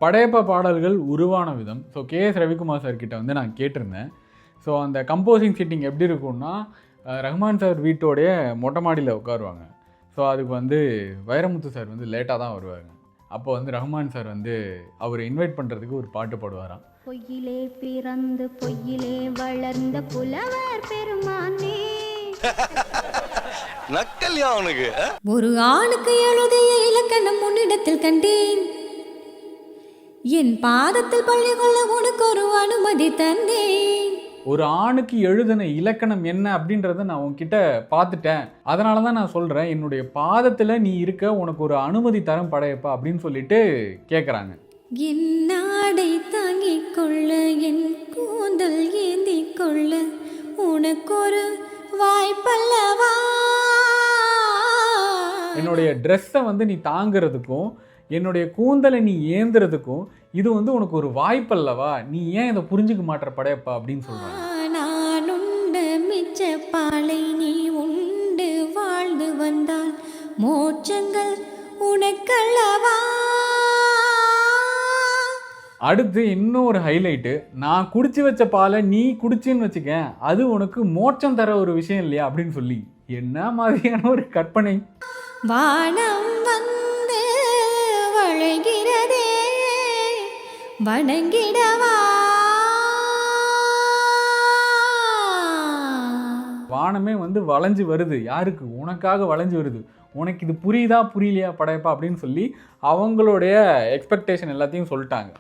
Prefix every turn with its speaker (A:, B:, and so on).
A: படையப்பா பாடல்கள் உருவான விதம். ஸோ கேஎஸ் ரவிக்குமார் சார் கிட்ட வந்து நான் கேட்டிருந்தேன். ஸோ அந்த கம்போசிங் சிட்டிங் எப்படி இருக்கும்னா, ரஹ்மான் சார் வீட்டோடைய மொட்டை மாடியில் உட்காருவாங்க. ஸோ அதுக்கு வந்து வைரமுத்து சார் வந்து லேட்டாக தான் வருவாங்க. அப்போ வந்து ரஹ்மான் சார் வந்து அவரை இன்வைட் பண்ணுறதுக்கு ஒரு பாட்டு பாடுவாராம்.
B: பொய்யிலே பிறந்து பொய்யிலே வளர்ந்த புலவர் பெருமானே.
C: நக்கல்யா அவனுக்கு.
D: ஒரு ஆணுக்கு எழுதிய இலக்கணம் உன்னிடத்தில் கண்டேன், என் பாதத்தில் பள்ளி கொள்ள உனக்கு ஒரு அனுமதி தந்தேன்.
A: ஒரு ஆணுக்கு எழுதின இலக்கணம் என்ன அப்படின்றத நான் உன்கிட்ட பார்த்துட்டேன், அதனால தான் நான் சொல்கிறேன், என்னுடைய பாதத்தில் நீ இருக்க, உனக்கு ஒரு அனுமதி தரம் படையப்பா அப்படின்னு சொல்லிட்டு கேட்குறாங்க.
D: என் நாடை தாங்கிக் கொள்ள, என் கூந்தல் ஏந்தி கொள்ள உனக்கு ஒரு வாய்ப்பல்லவா.
A: என்னுடைய ட்ரெஸ்ஸை வந்து நீ தாங்கிறதுக்கும் என்னுடைய கூந்தலை நீ ஏந்துறதுக்கும் இது வந்து உனக்கு ஒரு வாய்ப்பல்லவா, நீ ஏன் இதை புரிஞ்சுக்க மாட்டேற படையப்பா அப்படின்னு சொல்கிறாங்க.
D: நான் உண்ட மிச்ச பாலை நீ உண்டு வாழ்ந்து வந்தால் மோட்சங்கள் உனக்கல்லவா.
A: அடுத்து இன்னொரு ஹைலைட்டு, நான் குடிச்சு வச்ச பாலை நீ குடிச்சின்னு வச்சுக்க, அது உனக்கு மோட்சம் தர ஒரு விஷயம் இல்லையா அப்படின்னு சொல்லி, என்ன மாதிரியான ஒரு கற்பனை.
D: வானம் வந்து வளைகிறதே வணங்கிடவா.
A: வானமே வந்து வளைஞ்சு வருது, யாருக்கு? உனக்காக வளைஞ்சு வருது, உனக்கு இது புரியுதா புரியலையா படையப்பா அப்படின்னு சொல்லி அவங்களுடைய எக்ஸ்பெக்டேஷன் எல்லாத்தையும் சொல்லிட்டாங்க.